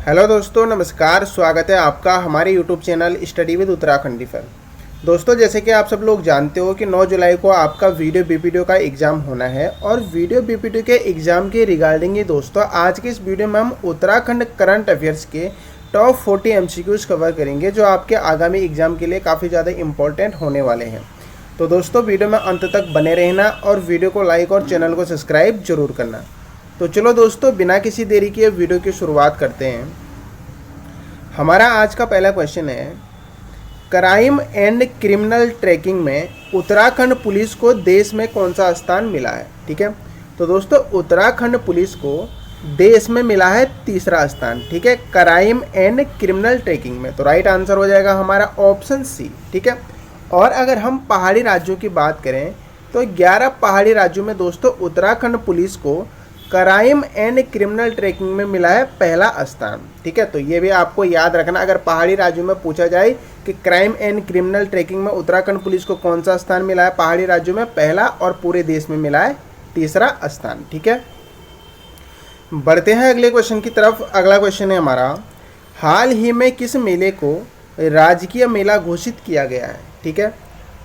Hello दोस्तों, नमस्कार। स्वागत है आपका हमारे YouTube channel study with Uttarakhandi पर। दोस्तों, जैसे कि आप सब लोग जानते हो कि 9 जुलाई को आपका वीडियो बीपीटीओ का एग्ज़ाम होना है और वीडियो बीपीटीओ के एग्ज़ाम के रिगार्डिंग ही दोस्तों आज के इस वीडियो में हम उत्तराखंड करंट अफेयर्स के टॉप 40 एमसीक्यूज कवर करेंगे जो आपके आगामी एग्ज़ाम के लिए काफ़ी ज़्यादा इंपॉर्टेंट होने वाले हैं। तो दोस्तों, वीडियो में अंत तक बने रहना और वीडियो को लाइक और चैनल को सब्सक्राइब जरूर करना। तो चलो दोस्तों, बिना किसी देरी के वीडियो की शुरुआत करते हैं। हमारा आज का पहला क्वेश्चन है, क्राइम एंड क्रिमिनल ट्रैकिंग में उत्तराखंड पुलिस को देश में कौन सा स्थान मिला है। ठीक है, तो दोस्तों उत्तराखंड पुलिस को देश में मिला है तीसरा स्थान। ठीक है, क्राइम एंड क्रिमिनल ट्रैकिंग में। तो राइट आंसर हो जाएगा हमारा ऑप्शन सी। ठीक है, और अगर हम पहाड़ी राज्यों की बात करें तो 11 पहाड़ी राज्यों में दोस्तों उत्तराखंड पुलिस को क्राइम एंड क्रिमिनल ट्रैकिंग में मिला है पहला स्थान। ठीक है, तो ये भी आपको याद रखना। अगर पहाड़ी राज्यों में पूछा जाए कि क्राइम एंड क्रिमिनल ट्रैकिंग में उत्तराखंड पुलिस को कौन सा स्थान मिला है, पहाड़ी राज्यों में पहला और पूरे देश में मिला है तीसरा स्थान। ठीक है, बढ़ते हैं अगले क्वेश्चन की तरफ। अगला क्वेश्चन है हमारा, हाल ही में किस मेले को राजकीय मेला घोषित किया गया है। ठीक है,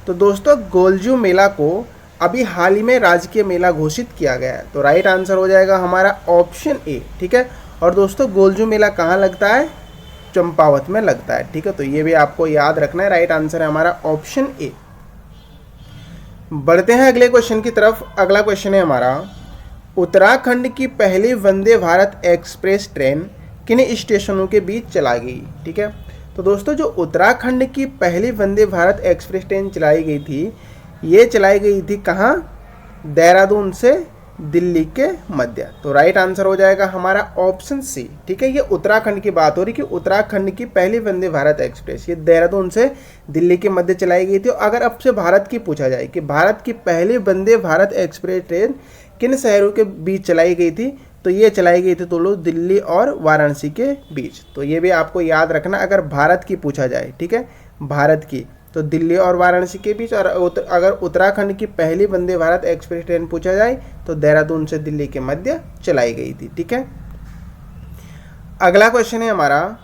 तो दोस्तों गोलजू मेला को अभी हाल ही में राजकीय मेला घोषित किया गया है। तो राइट आंसर हो जाएगा हमारा ऑप्शन ए। ठीक है, और दोस्तों गोलजू मेला कहाँ लगता है, चंपावत में लगता है। ठीक है, तो ये भी आपको याद रखना है। राइट आंसर है हमारा ऑप्शन ए। बढ़ते हैं अगले क्वेश्चन की तरफ। अगला क्वेश्चन है हमारा, उत्तराखंड की पहली वंदे भारत एक्सप्रेस ट्रेन किन स्टेशनों के बीच चलाई गई। ठीक है, तो दोस्तों जो उत्तराखंड की पहली वंदे भारत एक्सप्रेस ट्रेन चलाई गई थी, ये चलाई गई थी कहाँ, देहरादून से दिल्ली के मध्य। तो राइट आंसर हो जाएगा हमारा ऑप्शन सी। ठीक है, ये उत्तराखंड की बात हो रही कि उत्तराखंड की पहली वंदे भारत एक्सप्रेस ये देहरादून से दिल्ली के मध्य चलाई गई थी। अगर अब से भारत की पूछा जाए कि भारत की पहली वंदे भारत एक्सप्रेस ट्रेन किन शहरों के बीच चलाई गई थी, तो ये चलाई गई थी तो दिल्ली और वाराणसी के बीच। तो ये भी आपको याद रखना अगर भारत की पूछा जाए। ठीक है, भारत की तो दिल्ली और वाराणसी के बीच। और अगर उत्तराखंड की पहली वंदे भारत एक्सप्रेस ट्रेन पूछा जाए तो देहरादून से दिल्ली के मध्य चलाई गई थी। ठीक है, अगला क्वेश्चन है हमारा,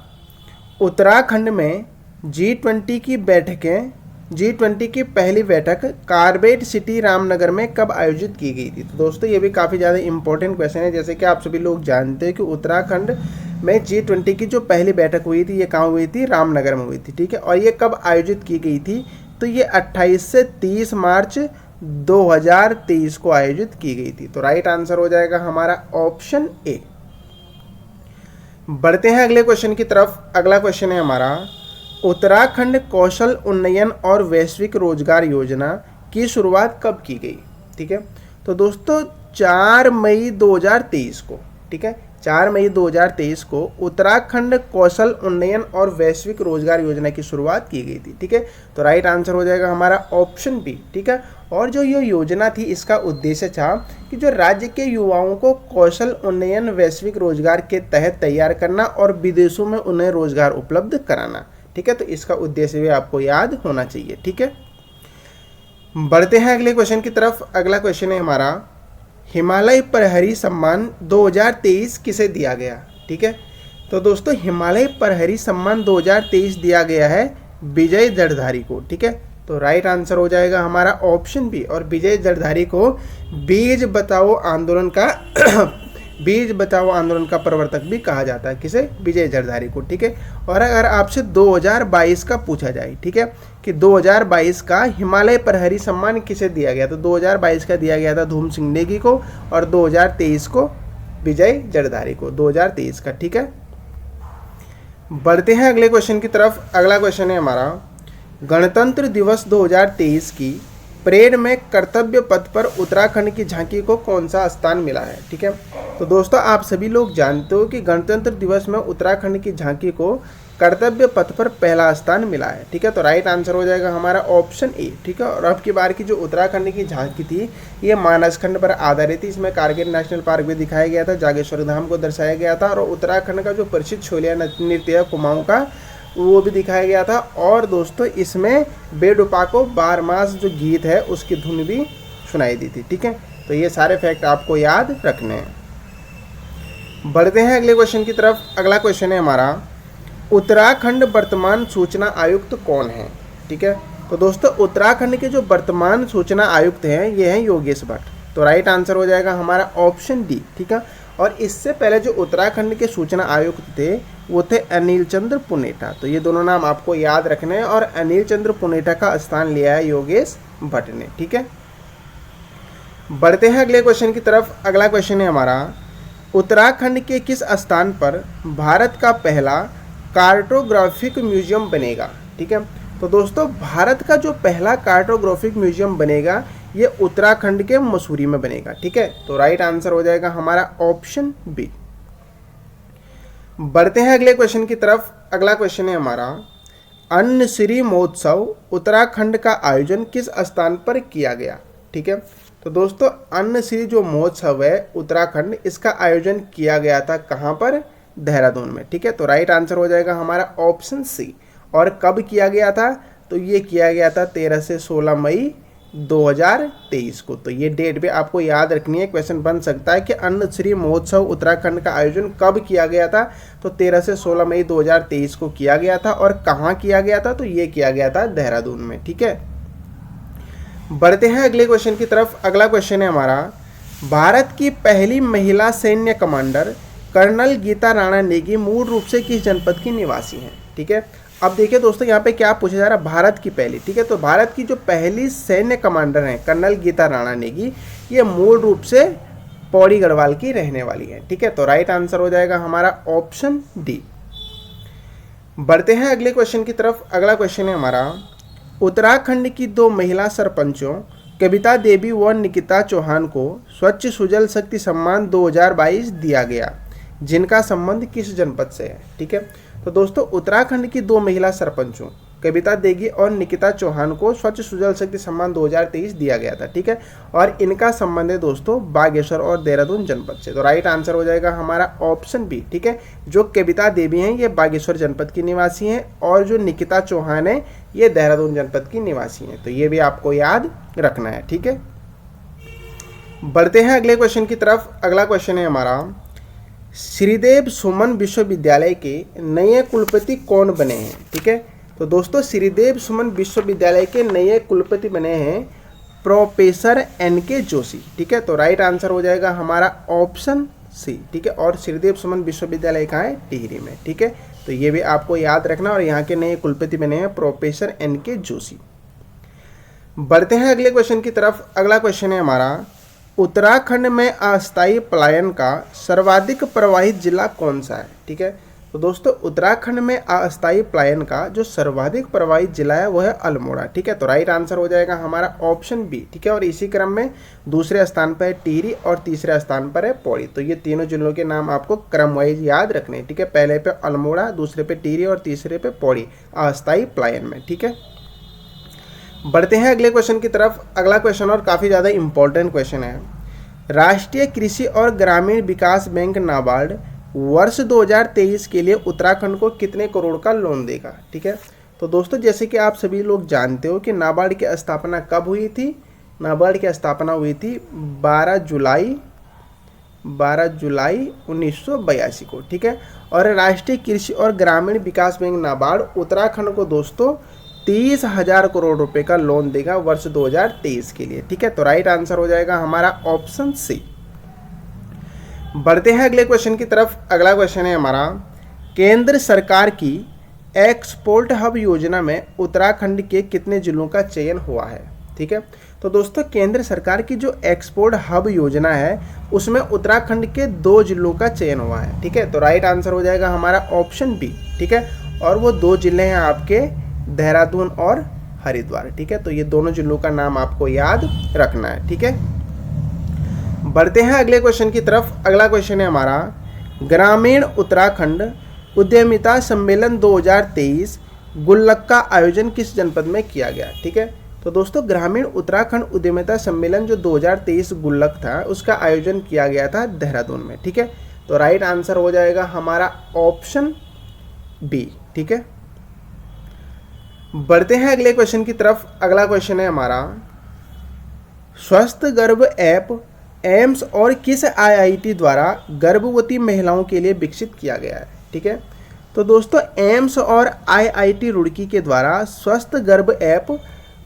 उत्तराखंड में G20 की बैठकें G20 की पहली बैठक कार्बेट सिटी रामनगर में कब आयोजित की गई थी। तो दोस्तों ये भी काफ़ी ज़्यादा इंपॉर्टेंट क्वेश्चन है। जैसे कि आप सभी लोग जानते हैं कि उत्तराखंड में G20 की जो पहली बैठक हुई थी ये कहाँ हुई थी, रामनगर में हुई थी। ठीक है, और ये कब आयोजित की गई थी, तो ये 28 से 30 मार्च 2023 को आयोजित की गई थी। तो राइट आंसर हो जाएगा हमारा ऑप्शन ए। बढ़ते हैं अगले क्वेश्चन की तरफ। अगला क्वेश्चन है हमारा, उत्तराखंड कौशल उन्नयन और वैश्विक रोजगार योजना की शुरुआत कब की गई। ठीक है, तो दोस्तों 4 मई 2023 को। ठीक है, 4 मई 2023 को उत्तराखंड कौशल उन्नयन और वैश्विक रोजगार योजना की शुरुआत की गई थी। ठीक है, तो राइट आंसर हो जाएगा हमारा ऑप्शन बी। ठीक है, और जो ये योजना थी इसका उद्देश्य था कि जो राज्य के युवाओं को कौशल उन्नयन वैश्विक रोजगार के तहत तैयार करना और विदेशों में उन्हें रोजगार उपलब्ध कराना। ठीक है, तो इसका उद्देश्य भी आपको याद होना चाहिए। ठीक है, बढ़ते हैं अगले क्वेश्चन की तरफ। अगला क्वेश्चन है हमारा, हिमालय प्रहरी सम्मान 2023 किसे दिया गया। ठीक है, तो दोस्तों हिमालय प्रहरी सम्मान 2023 दिया गया है विजय जड़धारी को। ठीक है, तो राइट आंसर हो जाएगा हमारा ऑप्शन बी। और विजय जड़धारी को बीज बचाओ आंदोलन का प्रवर्तक भी कहा जाता है। किसे, विजय जड़धारी को। ठीक है, और अगर आपसे 2022 का पूछा जाए, ठीक है, कि 2022 का हिमालय प्रहरी सम्मान किसे दिया गया, तो 2022 का दिया गया था धूम सिंह नेगी को और 2023 को विजय जड़धारी को, 2023 का। ठीक है, बढ़ते हैं अगले क्वेश्चन की तरफ। अगला क्वेश्चन है हमारा, गणतंत्र दिवस 2023 की परेड में कर्तव्य पथ पर उत्तराखंड की झांकी को कौन सा स्थान मिला है। ठीक है, तो दोस्तों आप सभी लोग जानते हो कि गणतंत्र दिवस में उत्तराखंड की झांकी को कर्तव्य पथ पर पहला स्थान मिला है। ठीक है, तो राइट आंसर हो जाएगा हमारा ऑप्शन ए। ठीक है, और अब की बार की जो उत्तराखंड की झांकी थी ये मानसखंड पर आधारित थी। इसमें कारगिल नेशनल पार्क भी दिखाया गया था, जागेश्वर धाम को दर्शाया गया था और उत्तराखंड का जो प्रसिद्ध छोलिया नृत्य कुमाऊं का वो भी दिखाया गया था। और दोस्तों इसमें बेडुपा को बारमास जो गीत है उसकी धुन भी सुनाई दी थी। ठीक है, तो ये सारे फैक्ट आपको याद रखने हैं। बढ़ते हैं अगले क्वेश्चन की तरफ। अगला क्वेश्चन है हमारा, उत्तराखंड वर्तमान सूचना आयुक्त कौन है? ठीक है, तो दोस्तों उत्तराखंड के जो वर्तमान सूचना आयुक्त हैं ये हैं योगेश भट्ट। तो राइट आंसर हो जाएगा हमारा ऑप्शन डी। ठीक है, और इससे पहले जो उत्तराखंड के सूचना आयुक्त थे वो थे अनिल चंद्र पुनेटा। तो ये दोनों नाम आपको याद रखने हैं, और अनिल चंद्र पुनेटा का स्थान लिया है योगेश भट्ट ने। ठीक है, बढ़ते हैं अगले क्वेश्चन की तरफ। अगला क्वेश्चन है हमारा, उत्तराखंड के किस स्थान पर भारत का पहला कार्टोग्राफिक म्यूजियम बनेगा? ठीक है, तो दोस्तों भारत का जो पहला कार्टोग्राफिक म्यूजियम बनेगा ये उत्तराखंड के मसूरी में बनेगा। ठीक है, तो राइट आंसर हो जाएगा हमारा ऑप्शन बी। बढ़ते हैं अगले क्वेश्चन की तरफ। अगला क्वेश्चन है हमारा, अन्न श्री महोत्सव उत्तराखंड का आयोजन किस स्थान पर किया गया? ठीक है, तो दोस्तों अन्न श्री जो महोत्सव है उत्तराखंड, इसका आयोजन किया गया था कहाँ पर? देहरादून में। ठीक है, तो राइट आंसर हो जाएगा हमारा ऑप्शन सी। और कब किया गया था? तो ये किया गया था 13 से 16 मई 2023 को। तो ये डेट भी आपको याद रखनी है, क्वेश्चन बन सकता है कि अन्न श्री महोत्सव उत्तराखंड का आयोजन कब किया गया था? तो 13 से 16 मई 2023 को किया गया था। और कहाँ किया गया था? तो ये किया गया था देहरादून में। ठीक है, बढ़ते हैं अगले क्वेश्चन की तरफ। अगला क्वेश्चन है हमारा, भारत की पहली महिला सैन्य कमांडर कर्नल गीता राणा नेगी मूल रूप से किस जनपद की निवासी हैं? ठीक है, अब देखिए दोस्तों यहाँ पे क्या पूछा जा रहा है, भारत की पहली। ठीक है, तो भारत की जो पहली सैन्य कमांडर हैं कर्नल गीता राणा नेगी, ये मूल रूप से पौड़ी गढ़वाल की रहने वाली है। ठीक है, तो राइट आंसर हो जाएगा हमारा ऑप्शन डी। बढ़ते हैं अगले क्वेश्चन की तरफ। अगला क्वेश्चन है हमारा, उत्तराखंड की 2 महिला सरपंचों कविता देवी व निकिता चौहान को स्वच्छ सुजल शक्ति सम्मान 2022 दिया गया, जिनका संबंध किस जनपद से है? ठीक है, तो दोस्तों उत्तराखंड की 2 महिला सरपंचों कविता देगी और निकिता चौहान को स्वच्छ सुजल शक्ति सम्मान 2023 दिया गया था। ठीक है, और इनका संबंध है दोस्तों बागेश्वर और देहरादून जनपद से। तो राइट आंसर हो जाएगा हमारा ऑप्शन बी। ठीक है, जो कविता देवी हैं ये बागेश्वर जनपद की निवासी हैं, और जो निकिता चौहान है ये देहरादून जनपद की निवासी हैं। तो ये भी आपको याद रखना है। ठीक है, बढ़ते हैं अगले क्वेश्चन की तरफ। अगला क्वेश्चन है हमारा, श्रीदेव सुमन विश्वविद्यालय के नए कुलपति कौन बने हैं? ठीक है, तो दोस्तों श्रीदेव सुमन विश्वविद्यालय के नए कुलपति बने हैं प्रोफेसर NK जोशी। ठीक है, तो राइट आंसर हो जाएगा हमारा ऑप्शन सी। ठीक है, और श्रीदेव सुमन विश्वविद्यालय कहाँ है? टिहरी में। ठीक है, तो ये भी आपको याद रखना, और यहाँ के नए कुलपति बने हैं प्रोफेसर NK जोशी। बढ़ते हैं अगले क्वेश्चन की तरफ। अगला क्वेश्चन है हमारा, उत्तराखंड में अस्थायी पलायन का सर्वाधिक प्रवाहित जिला कौन सा है? ठीक है, तो दोस्तों उत्तराखंड में अस्थायी पलायन का जो सर्वाधिक प्रवाहित जिला है वो है अल्मोड़ा। ठीक है, तो राइट आंसर हो जाएगा हमारा ऑप्शन बी। ठीक है, और इसी क्रम में दूसरे स्थान पर है टिहरी और तीसरे स्थान पर है पौड़ी। तो ये तीनों जिलों के नाम आपको क्रम वाइज याद रखने हैं। ठीक है, पहले पे अल्मोड़ा, दूसरे पे टिहरी और तीसरे पे पौड़ी अस्थायी पलायन में। ठीक है, बढ़ते हैं अगले क्वेश्चन की तरफ। अगला क्वेश्चन और काफ़ी ज़्यादा इंपॉर्टेंट क्वेश्चन है, राष्ट्रीय कृषि और ग्रामीण विकास बैंक नाबार्ड वर्ष 2023 के लिए उत्तराखंड को कितने करोड़ का लोन देगा? ठीक है, तो दोस्तों जैसे कि आप सभी लोग जानते हो कि नाबार्ड की स्थापना कब हुई थी? नाबार्ड की स्थापना हुई थी 12 जुलाई 1982 को। ठीक है, और राष्ट्रीय कृषि और ग्रामीण विकास बैंक नाबार्ड उत्तराखंड को दोस्तों 30,000 करोड़ रुपए का लोन देगा वर्ष 2023 के लिए। ठीक है, तो राइट आंसर हो जाएगा हमारा ऑप्शन सी। बढ़ते हैं अगले क्वेश्चन की तरफ। अगला क्वेश्चन है हमारा, केंद्र सरकार की एक्सपोर्ट हब योजना में उत्तराखंड के कितने जिलों का चयन हुआ है? ठीक है, तो दोस्तों केंद्र सरकार की जो एक्सपोर्ट हब योजना है उसमें उत्तराखंड के 2 जिलों का चयन हुआ है। ठीक है, तो राइट आंसर हो जाएगा हमारा ऑप्शन बी। ठीक है, और वो 2 जिले हैं आपके देहरादून और हरिद्वार। ठीक है, तो ये दोनों जिलों का नाम आपको याद रखना है। ठीक है, बढ़ते हैं अगले क्वेश्चन की तरफ। अगला क्वेश्चन है हमारा, ग्रामीण उत्तराखंड उद्यमिता सम्मेलन 2023 गुल्लक का आयोजन किस जनपद में किया गया? ठीक है, तो दोस्तों ग्रामीण उत्तराखंड उद्यमिता सम्मेलन जो 2023 गुल्लक था उसका आयोजन किया गया था देहरादून में। ठीक है, तो राइट आंसर हो जाएगा हमारा ऑप्शन बी। ठीक है, बढ़ते हैं अगले क्वेश्चन की तरफ। अगला क्वेश्चन है हमारा, स्वस्थ गर्भ ऐप एम्स और किस आईआईटी द्वारा गर्भवती महिलाओं के लिए विकसित किया गया है? ठीक है, तो दोस्तों एम्स और आईआईटी रुड़की के द्वारा स्वस्थ गर्भ ऐप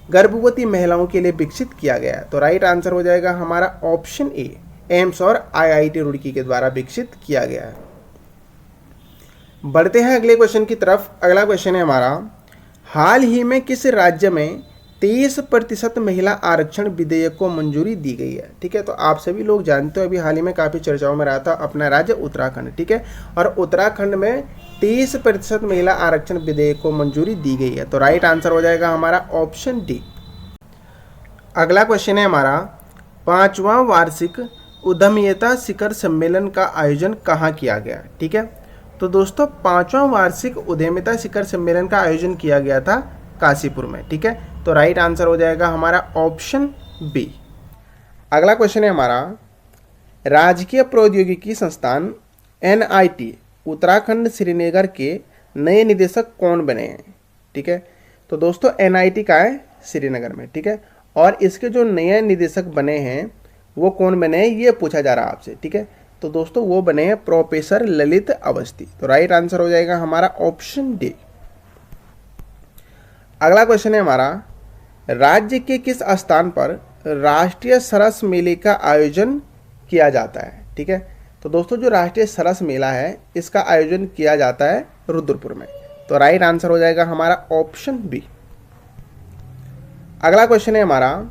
गर्भवती महिलाओं के लिए विकसित किया गया है। तो राइट आंसर हो जाएगा हमारा ऑप्शन ए, एम्स और आईआईटी रुड़की के द्वारा विकसित किया गया है। बढ़ते हैं अगले क्वेश्चन की तरफ। अगला क्वेश्चन है हमारा, हाल ही में किस राज्य में 23% महिला आरक्षण विधेयक को मंजूरी दी गई है? ठीक है, तो आप सभी लोग जानते हो अभी हाल ही में काफ़ी चर्चाओं में रहा था अपना राज्य उत्तराखंड। ठीक है, और उत्तराखंड में 23% महिला आरक्षण विधेयक को मंजूरी दी गई है। तो राइट आंसर हो जाएगा हमारा ऑप्शन डी। अगला क्वेश्चन है हमारा, 5वां वार्षिक उद्यमिता शिखर सम्मेलन का आयोजन कहाँ किया गया? ठीक है, तो दोस्तों 5वां वार्षिक उद्यमिता शिखर सम्मेलन का आयोजन किया गया था काशीपुर में। ठीक है, तो राइट आंसर हो जाएगा हमारा ऑप्शन बी। अगला क्वेश्चन है हमारा, राजकीय प्रौद्योगिकी संस्थान एनआईटी उत्तराखंड श्रीनगर के नए निदेशक कौन बने हैं? ठीक है, तो दोस्तों एनआईटी का है श्रीनगर में। ठीक है, और इसके जो नए निदेशक बने हैं वो कौन बने हैं ये पूछा जा रहा है आपसे। ठीक है, तो दोस्तों वो बने हैं प्रोफेसर ललित अवस्थी। तो राइट आंसर हो जाएगा हमारा ऑप्शन डी। अगला क्वेश्चन है हमारा, राज्य के किस स्थान पर राष्ट्रीय सरस मेले का आयोजन किया जाता है? ठीक है, तो दोस्तों जो राष्ट्रीय सरस मेला है इसका आयोजन किया जाता है रुद्रपुर में। तो राइट आंसर हो जाएगा हमारा ऑप्शन बी। अगला क्वेश्चन है हमारा,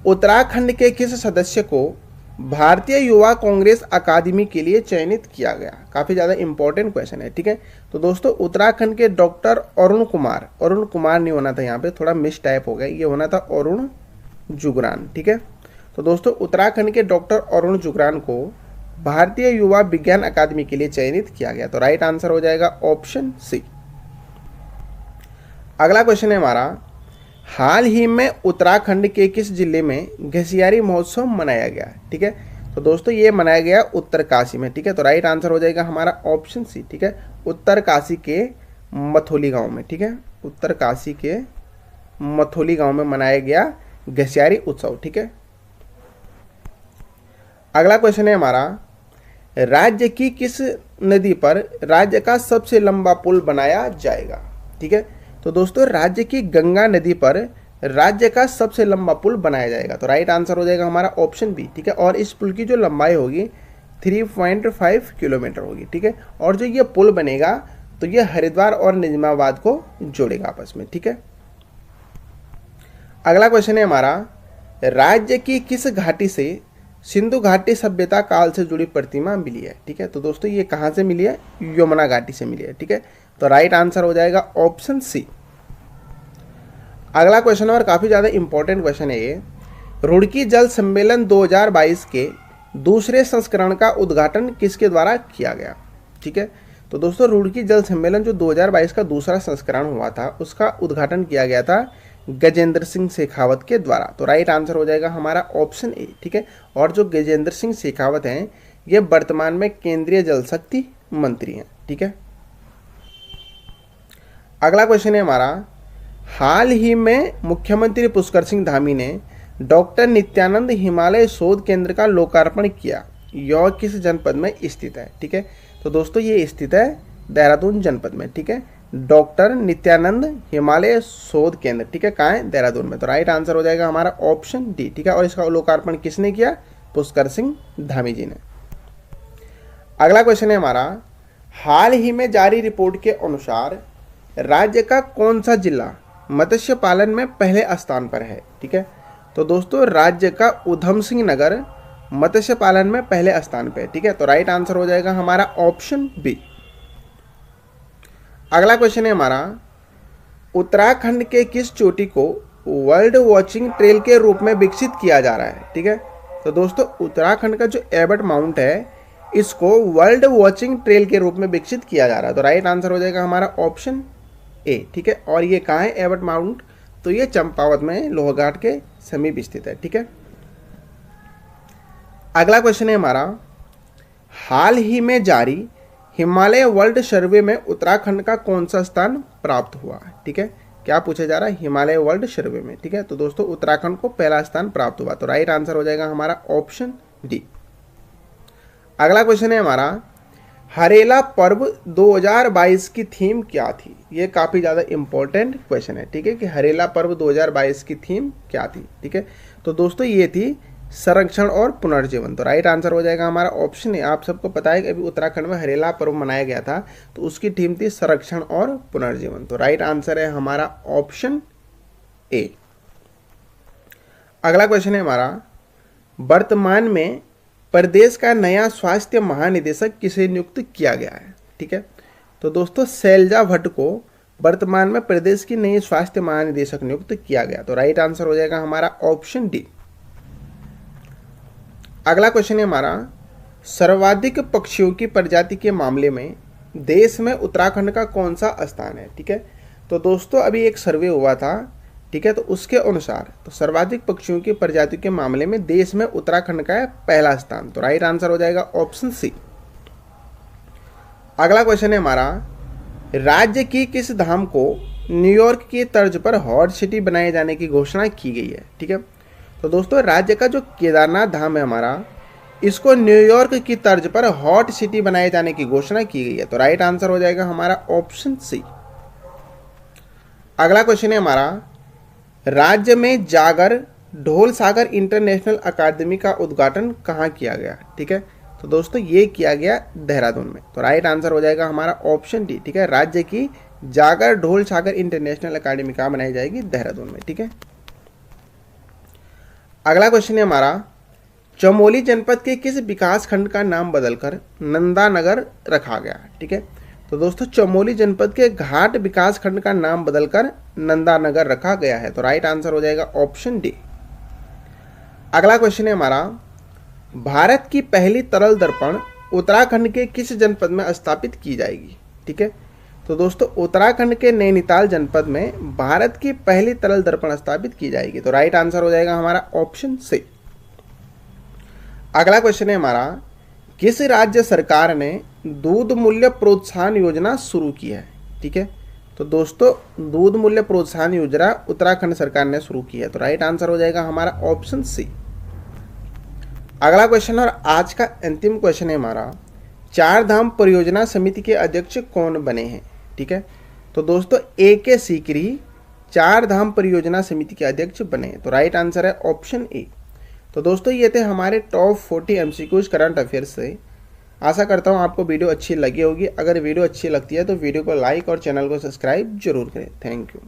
उत्तराखंड के किस सदस्य को भारतीय युवा कांग्रेस अकादमी के लिए चयनित किया गया? काफ़ी ज़्यादा इंपॉर्टेंट क्वेश्चन है। ठीक है, तो दोस्तों उत्तराखंड के डॉक्टर अरुण कुमार नहीं होना था, यहाँ पे थोड़ा मिस टाइप हो गया, ये होना था अरुण जुगरान। ठीक है, तो दोस्तों उत्तराखंड के डॉक्टर अरुण जुगरान को भारतीय युवा विज्ञान अकादमी के लिए चयनित किया गया। तो राइट आंसर हो जाएगा ऑप्शन सी। अगला क्वेश्चन है हमारा, हाल ही में उत्तराखंड के किस जिले में घसियारी महोत्सव मनाया गया? ठीक है, तो दोस्तों ये मनाया गया उत्तरकाशी में। ठीक है, तो राइट आंसर हो जाएगा हमारा ऑप्शन सी। ठीक है, उत्तरकाशी के मथोली गांव में। ठीक है, उत्तरकाशी के मथोली गांव में मनाया गया घसियारी उत्सव। ठीक है, अगला क्वेश्चन है हमारा, राज्य की किस नदी पर राज्य का सबसे लंबा पुल बनाया जाएगा? ठीक है, तो दोस्तों राज्य की गंगा नदी पर राज्य का सबसे लंबा पुल बनाया जाएगा। तो राइट आंसर हो जाएगा हमारा ऑप्शन बी। ठीक है, और इस पुल की जो लंबाई होगी 3.5 किलोमीटर होगी। ठीक है, और जो ये पुल बनेगा तो ये हरिद्वार और निजामाबाद को जोड़ेगा आपस में। ठीक है, अगला क्वेश्चन है हमारा, राज्य की किस घाटी से सिंधु घाटी सभ्यता काल से जुड़ी प्रतिमा मिली है? ठीक है, तो दोस्तों ये कहाँ से मिली है? यमुना घाटी से मिली है। ठीक है, तो राइट आंसर हो जाएगा ऑप्शन सी। अगला क्वेश्चन और काफ़ी ज़्यादा इंपॉर्टेंट क्वेश्चन है ये, रुड़की जल सम्मेलन 2022 के दूसरे संस्करण का उद्घाटन किसके द्वारा किया गया? ठीक है, तो दोस्तों रुड़की जल सम्मेलन जो 2022 का दूसरा संस्करण हुआ था उसका उद्घाटन किया गया था गजेंद्र सिंह शेखावत के द्वारा। तो राइट आंसर हो जाएगा हमारा ऑप्शन ए। ठीक है, और जो गजेंद्र सिंह शेखावत हैं ये वर्तमान में केंद्रीय जल शक्ति मंत्री हैं। ठीक है, अगला क्वेश्चन है हमारा, हाल ही में मुख्यमंत्री पुष्कर सिंह धामी ने डॉक्टर नित्यानंद हिमालय शोध केंद्र का लोकार्पण किया, यह किस जनपद में स्थित है? ठीक है, तो दोस्तों ये स्थित है देहरादून जनपद में। ठीक है, डॉक्टर नित्यानंद हिमालय शोध केंद्र। ठीक है, कहाँ है? देहरादून में। तो राइट आंसर हो जाएगा हमारा ऑप्शन डी। ठीक है, और इसका लोकार्पण किसने किया? पुष्कर सिंह धामी जी ने। अगला क्वेश्चन है हमारा, हाल ही में जारी रिपोर्ट के अनुसार राज्य का कौन सा जिला मत्स्य पालन में पहले स्थान पर है? ठीक है, तो दोस्तों राज्य का उधम सिंह नगर मत्स्य पालन में पहले स्थान पे है। ठीक है, तो राइट आंसर हो जाएगा हमारा ऑप्शन बी। अगला क्वेश्चन है हमारा, उत्तराखंड के किस चोटी को वर्ल्ड वॉचिंग ट्रेल के रूप में विकसित किया जा रहा है? ठीक है, तो दोस्तों उत्तराखंड का जो एबट माउंट है इसको वर्ल्ड वॉचिंग ट्रेल के रूप में विकसित किया जा रहा है। तो राइट आंसर हो जाएगा हमारा ऑप्शन ए। ठीक है, और ये कहाँ है एबट माउंट? तो ये चंपावत में लोहघाट के समीप स्थित है। ठीक है, अगला क्वेश्चन है हमारा, हाल ही में जारी हिमालय वर्ल्ड सर्वे में उत्तराखंड का कौन सा स्थान प्राप्त हुआ है? ठीक है, क्या पूछा जा रहा है? हिमालय वर्ल्ड सर्वे में। ठीक है, तो दोस्तों उत्तराखंड को पहला स्थान प्राप्त हुआ। तो राइट आंसर हो जाएगा हमारा ऑप्शन डी। अगला क्वेश्चन है हमारा, हरेला पर्व 2022 की थीम क्या थी। ये काफ़ी ज़्यादा इंपॉर्टेंट क्वेश्चन है, ठीक है, कि हरेला पर्व 2022 की थीम क्या थी, ठीक है। तो दोस्तों ये थी संरक्षण और पुनर्जीवन। तो राइट आंसर हो जाएगा हमारा ऑप्शन ए। आप सबको पता है कि अभी उत्तराखंड में हरेला पर्व मनाया गया था, तो उसकी थीम थी संरक्षण और पुनर्जीवन। तो राइट आंसर है हमारा ऑप्शन ए। अगला क्वेश्चन है हमारा, वर्तमान में प्रदेश का नया स्वास्थ्य महानिदेशक किसे नियुक्त किया गया है, ठीक है। तो दोस्तों शैलजा भट्ट को वर्तमान में प्रदेश की नई स्वास्थ्य महानिदेशक नियुक्त किया गया। तो राइट आंसर हो जाएगा हमारा ऑप्शन डी। अगला क्वेश्चन है हमारा, सर्वाधिक पक्षियों की प्रजाति के मामले में देश में उत्तराखंड का कौन सा स्थान है, ठीक है। तो दोस्तों अभी एक सर्वे हुआ था, ठीक है, तो उसके अनुसार तो सर्वाधिक पक्षियों की प्रजातियों के मामले में देश में उत्तराखंड का है पहला स्थान। तो राइट आंसर हो जाएगा ऑप्शन सी। अगला क्वेश्चन है हमारा, राज्य की किस धाम को न्यूयॉर्क की तर्ज पर हॉट सिटी बनाए जाने की घोषणा की गई है, ठीक है। तो दोस्तों राज्य का जो केदारनाथ धाम है हमारा, इसको न्यूयॉर्क की तर्ज पर हॉट सिटी बनाए जाने की घोषणा की गई है। तो राइट आंसर हो जाएगा हमारा ऑप्शन सी। अगला क्वेश्चन है हमारा, राज्य में जागर ढोल सागर इंटरनेशनल अकादमी का उद्घाटन कहाँ किया गया, ठीक है। तो दोस्तों ये किया गया देहरादून में। तो राइट आंसर हो जाएगा हमारा ऑप्शन डी, ठीक है। राज्य की जागर ढोल सागर इंटरनेशनल अकादमी कहाँ बनाई जाएगी, देहरादून में, ठीक है। अगला क्वेश्चन है हमारा, चमोली जनपद के किस विकास खंड का नाम बदलकर नंदानगर रखा गया, ठीक है। तो दोस्तों चमोली जनपद के घाट विकास खंड का नाम बदलकर नंदानगर रखा गया है। तो राइट आंसर हो जाएगा ऑप्शन डी। अगला क्वेश्चन है हमारा, भारत की पहली तरल दर्पण उत्तराखंड के किस जनपद में स्थापित की जाएगी, ठीक है। तो दोस्तों उत्तराखंड के नैनीताल जनपद में भारत की पहली तरल दर्पण स्थापित की जाएगी। तो राइट आंसर हो जाएगा हमारा ऑप्शन सी। अगला क्वेश्चन है हमारा, किस राज्य सरकार ने दूध मूल्य प्रोत्साहन योजना शुरू की है, ठीक है। तो दोस्तों दूध मूल्य प्रोत्साहन योजना उत्तराखंड सरकार ने शुरू की है। तो राइट आंसर हो जाएगा हमारा ऑप्शन सी। अगला क्वेश्चन और आज का अंतिम क्वेश्चन है हमारा, चार धाम परियोजना समिति के अध्यक्ष कौन बने हैं, ठीक है। तो दोस्तों AK सीकरी चार धाम परियोजना समिति के अध्यक्ष बने। तो राइट आंसर है ऑप्शन ए। तो दोस्तों ये थे हमारे टॉप 40 MCQs करंट अफेयर्स से। आशा करता हूँ आपको वीडियो अच्छी लगी होगी। अगर वीडियो अच्छी लगती है तो वीडियो को लाइक और चैनल को सब्सक्राइब जरूर करें। Thank you.